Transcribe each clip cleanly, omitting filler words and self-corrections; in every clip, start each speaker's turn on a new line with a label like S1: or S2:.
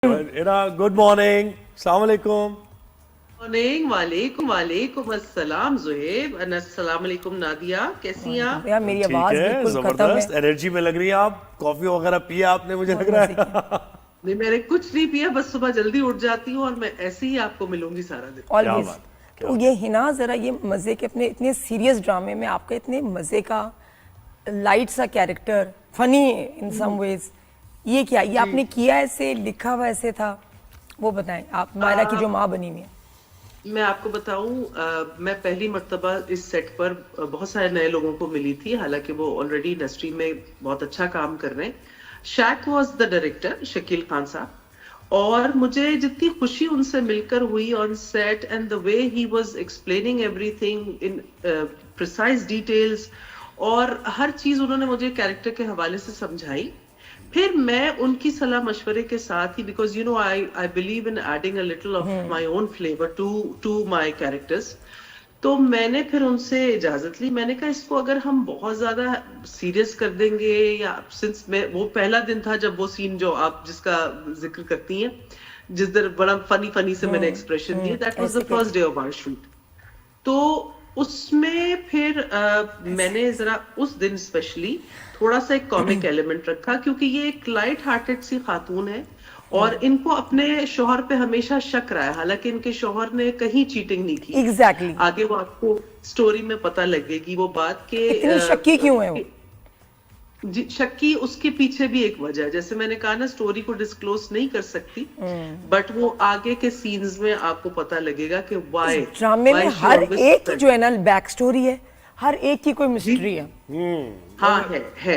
S1: Good morning, अस्सलाम वालेकुम।
S2: Morning. वालेकुम वालेकुम अस्सलाम जुहेब, अस्सलाम वालेकुम नादिया, कैसी हैं आप?
S3: यार मेरी
S1: ठीक
S3: आवाज
S1: है,
S3: बिल्कुल खत्म
S1: जबरदस्त
S3: है।
S1: एनर्जी में लग रही है आप। कॉफी वगैरह पिया आपने, मुझे लग रहा है।
S2: नहीं, मैंने कुछ नहीं पिया, बस सुबह जल्दी उठ जाती हूँ और मैं ऐसे ही आपको मिलूंगी सारा दिन।
S1: क्या
S3: ऑलवेज।
S1: बात,
S3: तो ये हिना जरा ये मजे के अपने इतने सीरियस ड्रामे में आपका इतने मजे का लाइट सा character, funny in some ways, ये क्या ये आपने किया ऐसे, लिखा हुआ ऐसे था? वो बताएं आप, मायरा की जो माँ बनी हुई है।
S2: मैं आपको बताऊं, मैं पहली मर्तबा इस सेट पर बहुत सारे नए लोगों को मिली थी, हालांकि वो ऑलरेडी इंडस्ट्री में बहुत अच्छा काम कर रहे हैं। Shaq was the director, Shakeel Khan साहब, और मुझे जितनी खुशी उनसे मिलकर हुई on set and the way he was explaining everything in precise details, और हर चीज उन्होंने मुझे कैरेक्टर के हवाले से समझाई। फिर मैं उनकी सलाह मशवरे के साथ ही, because you know I believe in adding a little of my own flavour to my characters, तो मैंने फिर उनसे इजाजत ली। मैंने कहा इसको अगर हम बहुत ज्यादा सीरियस कर देंगे, या सिंस मैं वो पहला दिन था जब वो सीन जो आप जिसका जिक्र करती हैं, जिस दिन बड़ा फनी फनी से मैंने एक्सप्रेशन दिए, that was the first day of our shoot. तो उसमें फिर मैंने जरा उस दिन स्पेशली थोड़ा सा एक कॉमिक एलिमेंट रखा, क्योंकि ये एक लाइट हार्टेड सी खातून है और इनको अपने शौहर पे हमेशा शक रहा है, हालांकि इनके शौहर ने कहीं चीटिंग नहीं की।
S3: एग्जैक्टली।
S2: आगे वो आपको स्टोरी में पता लगेगी वो बात के
S3: इतनी शक्की क्यों है वो?
S2: जी, शक्की उसके पीछे भी एक वजह है, जैसे मैंने कहा ना, स्टोरी को डिस्क्लोज नहीं कर सकती, बट वो आगे के सीन्स में आपको पता लगेगा कि वाई
S3: ड्रामे में हर एक की जो है ना बैक स्टोरी है, हर एक की कोई मिस्ट्री है।
S2: हाँ है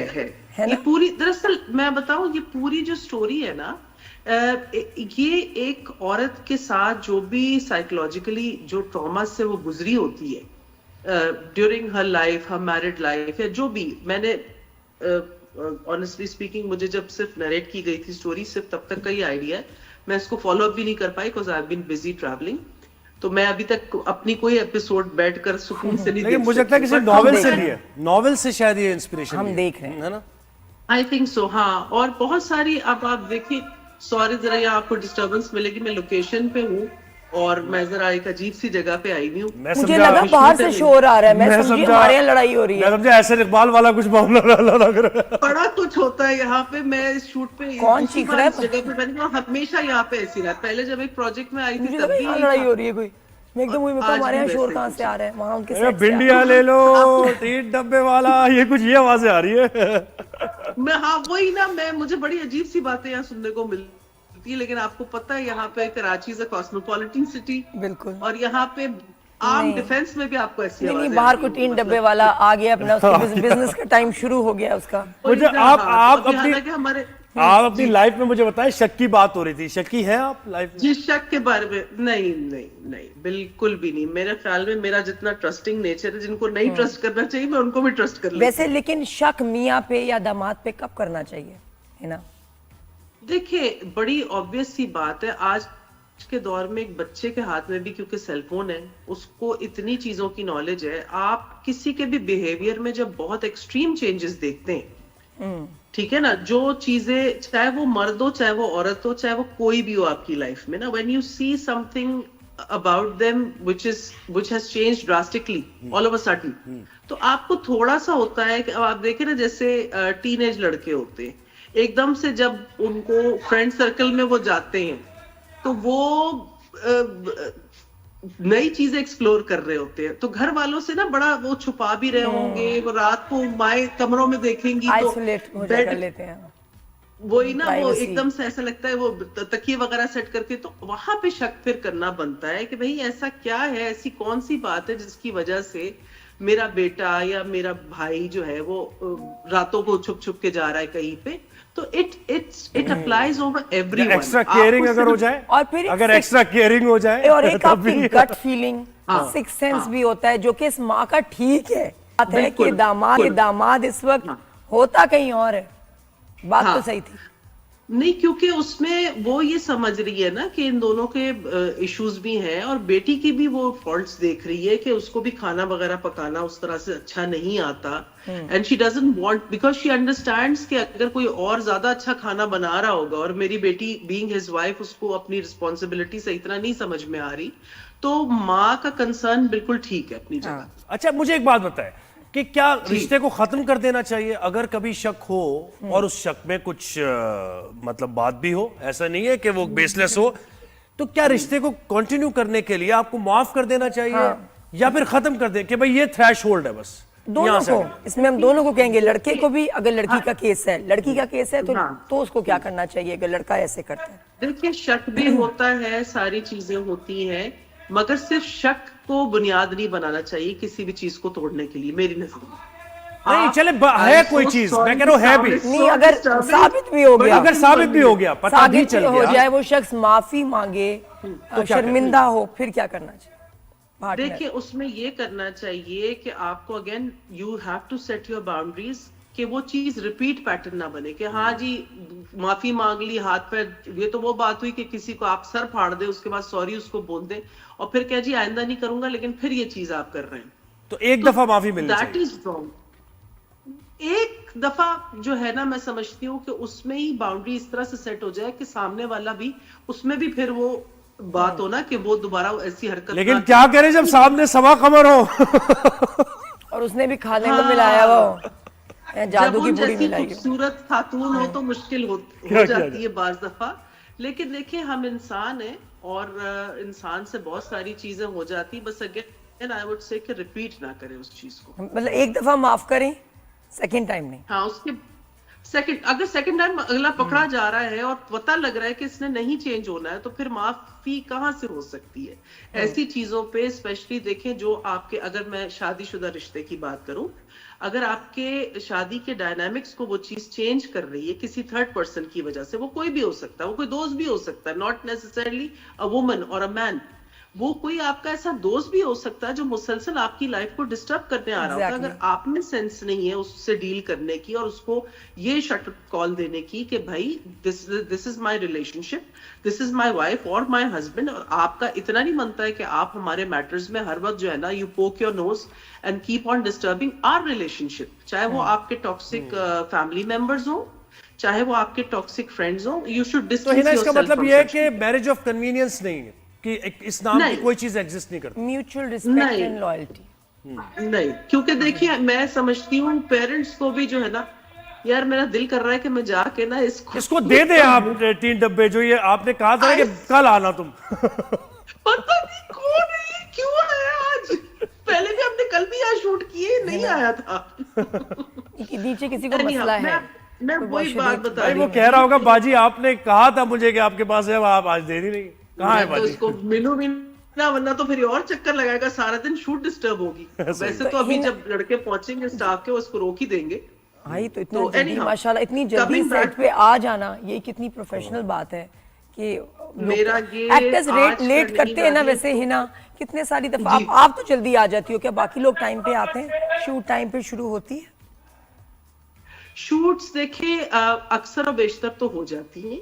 S2: ये पूरी, दरअसल मैं बताऊं, ये पूरी जो स्टोरी है ना, ये एक औरत के साथ जो भी साइकोलॉजिकली जो ट्रॉमा से वो गुजरी होती है ड्यूरिंग हर लाइफ, हर मैरिड लाइफ, या जो भी, मैंने ऑनेस्टली स्पीकिंग मुझे जब सिर्फ नरेट की गई थी स्टोरी, सिर्फ तब तक का ही आइडिया है, मैं इसको फॉलो अप भी नहीं कर पाई because I have been busy travelling. तो मैं अभी तक अपनी कोई एपिसोड बैठकर सुकून से नहीं
S1: लेकिन
S2: देख
S1: मुझे लगता है किसी
S2: सकती,
S1: नॉवेल से लिए, नॉवेल से शायद ये इंस्पिरेशन
S3: हम देख रहे हैं,
S1: है ना?
S2: आई थिंक सो, हाँ। और बहुत सारी, अब आप देखिए, सॉरी जरा यहाँ आपको डिस्टर्बेंस मिलेगी, मैं लोकेशन पे हूँ और मैं जरा एक अजीब सी जगह पे आई हुई हूँ।
S3: मुझे लगा बाहर से शोर आ रहा है, मैं समझी हमारे यहाँ लड़ाई हो रही है।
S1: मैं समझा ऐसे इकबाल वाला कुछ मामला लग रहा है।
S2: बड़ा कुछ होता है यहाँ पे। मैं इस शूट पे
S3: कौन चीख रहा है?
S2: इस जगह पे, मैंने कहा हमेशा यहाँ पे ऐसी रहा। पहले जब एक प्रोजेक्ट में आई थी
S3: मुझे
S2: तब
S3: लगा
S2: भी
S3: यहाँ लड़ाई हो रही है कोई, मैं एकदम वही,
S2: आज
S3: हमारे
S2: भी
S3: यहाँ शोर
S2: वैसे
S3: कहाँ
S2: कुछ
S3: से आ रहा है, वहाँ उनके
S1: अरे
S3: साइड से आ रहा
S1: भिंडिया ले लो, तीन डब्बे वाला, ये कुछ ये आवाजें आ रही है।
S2: मैं, हाँ वही ना, मैं, मुझे बड़ी अजीब सी बातें यहाँ सुनने को मिलती है। लेकिन आपको पता है यहाँ पे Karachi is a cosmopolitan city,
S3: है। बिल्कुल।
S2: और यहाँ पे आर्म डिफेंस में भी आपको ऐसी
S3: नहीं,
S2: आवाजें
S3: बाहर
S2: आती
S3: को
S2: हैं,
S3: तीन डब्बे वाला आ गया अपना, उसका बिजनेस का टाइम शुरू हो गया उसका।
S1: मुझे
S2: वही ना,
S1: आप
S2: हाँ,
S1: आप
S2: तो अभी
S1: अपनी
S2: हालांकि हमारे
S1: आप अपनी लाइफ में मुझे बताएं, शक की बात हो रही थी, शक की है आप लाइफ में?
S2: जिस शक के बारे में, नहीं नहीं नहीं, बिल्कुल भी नहीं। मेरे ख्याल में मेरा जितना ट्रस्टिंग नेचर है, जिनको नहीं ट्रस्ट करना चाहिए मैं उनको भी ट्रस्ट कर लेती
S3: वैसे लेकिन शक मियाँ पे या दामाद पे कब करना चाहिए, है ना?
S2: हूँ। देखिए, बड़ी ऑब्वियस सी बात है, आज के दौर में एक बच्चे के हाथ में भी क्योंकि सेलफोन है, उसको इतनी चीजों की नॉलेज है। आप किसी के भी बिहेवियर में जब बहुत एक्सट्रीम चेंजेस देखते हैं, ठीक है ना, जो चीजें, चाहे वो मर्द हो, चाहे वो औरत हो, चाहे वो कोई भी हो आपकी लाइफ में ना, when you see something about them which has changed drastically all of a sudden, तो आपको थोड़ा सा होता है कि अब आप देखें ना, जैसे टीनेज लड़के होते हैं, एकदम से जब उनको फ्रेंड सर्कल में वो जाते हैं तो वो नई चीजें एक्सप्लोर कर रहे होते हैं, तो घर वालों से ना बड़ा वो छुपा भी रहे होंगे, वो रात को माए कमरों में देखेंगी तो
S3: आइसोलेट हो
S2: बेड
S3: कर लेते हैं।
S2: वही ना, वो
S3: Privacy.
S2: एकदम से ऐसा लगता है, वो तकिए वगैरह सेट करके, तो वहां पे शक फिर करना बनता है कि भाई ऐसा क्या है, ऐसी कौन सी बात है जिसकी वजह से मेरा बेटा या मेरा भाई जो है वो रातों को छुप छुप के जा रहा है कहीं पे। तो it applies over everyone.
S1: Extra caring अगर हो जाए,
S3: और फिर
S1: अगर एक्स्ट्रा केयरिंग हो जाए,
S3: और एक
S1: तब
S3: आपकी
S1: भी
S3: गट फीलिंग, सिक्स सेंस भी होता है, जो कि इस माँ का ठीक है। बात है कि दामाद इस वक्त होता कहीं और है। बात तो सही थी।
S2: नहीं, क्योंकि उसमें वो ये समझ रही है ना कि इन दोनों के इश्यूज भी हैं, और बेटी की भी वो फॉल्ट्स देख रही है कि उसको भी खाना वगैरह पकाना उस तरह से अच्छा नहीं आता, and she doesn't want, because she understands कि अगर कोई और ज्यादा अच्छा खाना बना रहा होगा और मेरी बेटी बीइंग हिज वाइफ उसको अपनी रिस्पॉन्सिबिलिटी से इतना नहीं समझ में आ रही, तो माँ का कंसर्न बिल्कुल ठीक है अपनी जगह।
S1: अच्छा, मुझे एक बात बताए कि क्या रिश्ते को खत्म कर देना चाहिए अगर कभी शक हो और उस शक में कुछ मतलब बात भी हो, ऐसा नहीं है कि वो बेसलेस हो, तो क्या रिश्ते को कंटिन्यू करने के लिए आपको माफ कर देना चाहिए या फिर खत्म कर दे कि भाई ये थ्रेशोल्ड है बस?
S3: दोनों
S1: यहाँ से
S3: को,
S1: आगे।
S3: इसमें हम दोनों को कहेंगे, लड़के को भी, अगर लड़की का केस है, लड़की का केस है
S2: हाँ।
S3: तो उसको क्या करना चाहिए अगर लड़का ऐसे करता है?
S2: देखिए, शक भी होता है, सारी चीजें होती हैं, मगर सिर्फ शक को बुनियाद नहीं बनाना चाहिए किसी भी चीज को तोड़ने के लिए, मेरी नजर में।
S1: नहीं चले है कोई चीज, मैं कह रहा हूं है भी
S3: नहीं, अगर साबित भी हो गया,
S1: अगर साबित भी हो गया, पता भी
S3: साबित
S1: चल
S3: हो
S1: गया,
S3: जाए, वो शख्स माफी मांगे,
S1: क्या
S3: शर्मिंदा हो, फिर क्या करना चाहिए? पार्टनर।
S2: देखिए, उसमें ये करना चाहिए कि आपको again you have to set your boundaries, कि वो चीज रिपीट पैटर्न ना बने कि हाँ जी माफी मांग ली, हाथ पे, ये तो वो बात हुई कि किसी को आप सर फाड़ दे, उसके बाद सॉरी उसको बोल दे और फिर क्या जी आइंदा नहीं करूंगा, लेकिन फिर ये चीज आप कर रहे हैं,
S1: तो एक दफा माफी मिलनी
S2: दैट
S1: चाहिए।
S2: Is wrong. एक दफा जो है ना, मैं समझती हूँ कि उसमें ही बाउंड्री इस तरह से सेट हो जाए कि सामने वाला भी, उसमें भी फिर वो बात हो ना कि वो दोबारा ऐसी हरकत
S1: लेकिन
S2: ना
S1: क्या करें जब सामने सवा कमर हो
S3: और उसने भी खाने को मिलाया हुआ हो, या जादू
S2: जब
S3: की
S2: उन
S3: पूरी
S2: जैसी
S3: मिलाई हो।
S2: खूबसूरत खातून हो तो मुश्किल हो
S1: क्या
S2: जाती है बाज दफा, लेकिन देखिए हम इंसान हैं और इंसान से बहुत सारी चीजें हो जाती, बस अगेन आई वुड से कि रिपीट ना करें उस चीज को।
S3: मतलब एक दफा माफ करें, सेकंड टाइम नहीं।
S2: हाँ, उसके अगर सेकंड टाइम अगला पकड़ा जा रहा है और पता लग रहा है कि इसने नहीं चेंज होना है, तो फिर माफी कहाँ से हो सकती है? ऐसी चीजों पे स्पेशली देखें जो आपके, अगर मैं शादीशुदा रिश्ते की बात करूं, अगर आपके शादी के डायनामिक्स को वो चीज चेंज कर रही है किसी थर्ड पर्सन की वजह से, वो कोई भी हो सकता है, वो कोई दोस्त भी हो सकता है, नॉट नेसेसरली अ वुमन और अ मैन, वो कोई आपका ऐसा दोस्त भी हो सकता है जो मुसलसल आपकी लाइफ को डिस्टर्ब करने आ रहा होता है। अगर आप में सेंस नहीं है उससे डील करने की और उसको ये शट कॉल देने की कि भाई this is my relationship, this is my wife और माय हस्बैंड, और आपका इतना नहीं बनता है कि आप हमारे मैटर्स में हर वक्त जो है ना you poke your nose and keep on disturbing our relationship, चाहे वो आपके टॉक्सिक फैमिली मेंबर्स हो, चाहे वो आपके टॉक्सिक फ्रेंड्स हो, यू शुड
S1: तो
S2: डिस्टेंस
S1: हिना, इसका
S2: योरसेल्फ
S1: मतलब ये है कि मैरिज ऑफ कन्वीनियंस नहीं है कि इस नाम की
S2: नहीं।
S1: कोई चीज एग्जिस्ट नहीं करती।
S3: म्यूचुअल रिस्पेक्ट
S2: नहीं।
S3: And loyalty.
S2: नहीं, क्योंकि देखिए मैं समझती हूँ पेरेंट्स को भी जो है ना, यार मेरा दिल कर रहा है कि मैं जाके ना
S1: इसको दे दे आप 3 डब्बे, जो ये आपने कहा था ना कि कल आना तुम
S2: पता नहीं कौन है ये, क्यों आया आज, पहले भी हमने कल भी यहाँ शूट किए, नहीं आया था।
S3: कि नीचे किसी को
S2: Anyhow,
S3: मसला है,
S2: मैं
S3: तो
S2: वही बात बता
S1: भाई
S2: रही
S1: वो
S2: हूँ
S1: कह रहा होगा बाजी आपने कहा था मुझे कि आपके पास है, आप आज दे ही नहीं, कहाँ है
S2: मैं तो
S1: बाजी?
S2: इसको मिलूं भी ना, वरना तो फिर और चक्कर लगाएगा, सारा दिन शूट डिस्टर्ब होगी। वैसे तो अभी जब लड़के पहुंचेंगे स्टाफ के, उसको रोक ही देंगे।
S3: भाई तो इतना
S2: तो
S3: जल्दी,
S2: anyhow,
S3: माशाल्लाह इतनी जल्दी
S2: coming
S3: सेट
S2: back-
S3: पे आ जाना, ये कितनी प्रोफेशनल बात है कि
S2: मेरा ये
S3: एक्टर्स
S2: आज
S3: लेट
S2: करने
S3: करते हैं ना,
S2: वाली-
S3: वैसे ही ना, कितने सारी दफा आप तो जल्दी आ जाती हो, क्या बाकी लोग टाइम पे आते हैं? शूट टाइम पे शुरू होती है?
S2: शूट्स देखिए अक्सर और बेशतर तो हो जाती हैं,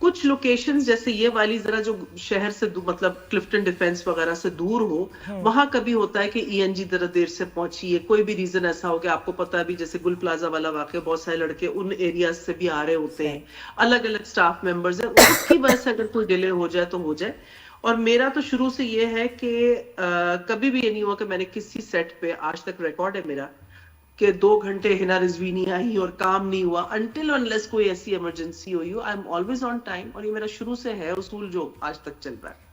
S2: कुछ लोकेशंस जैसे ये वाली जरा जो शहर से मतलब क्लिफ्टन डिफेंस वगैरह से दूर हो, वहां कभी होता है कि ईएनजी जरा देर से पहुंची है, कोई भी रीजन ऐसा हो गया, आपको पता है भी जैसे गुल प्लाजा वाला वाकया, बहुत सारे लड़के उन एरियाज से भी आ रहे होते हैं, अलग अलग स्टाफ मेंबर्स हैं, उसकी वजह से अगर कोई डिले हो जाए तो हो जाए। और मेरा तो शुरू से ये है कि कभी भी ये नहीं हुआ कि मैंने किसी सेट पे, आज तक रिकॉर्ड है मेरा, कि 2 घंटे हिना रिजवी नहीं आई और काम नहीं हुआ, अनटिल अनलेस कोई ऐसी इमरजेंसी हुई हो, I am always on time, और ये मेरा शुरू से है उसूल जो आज तक चल रहा है।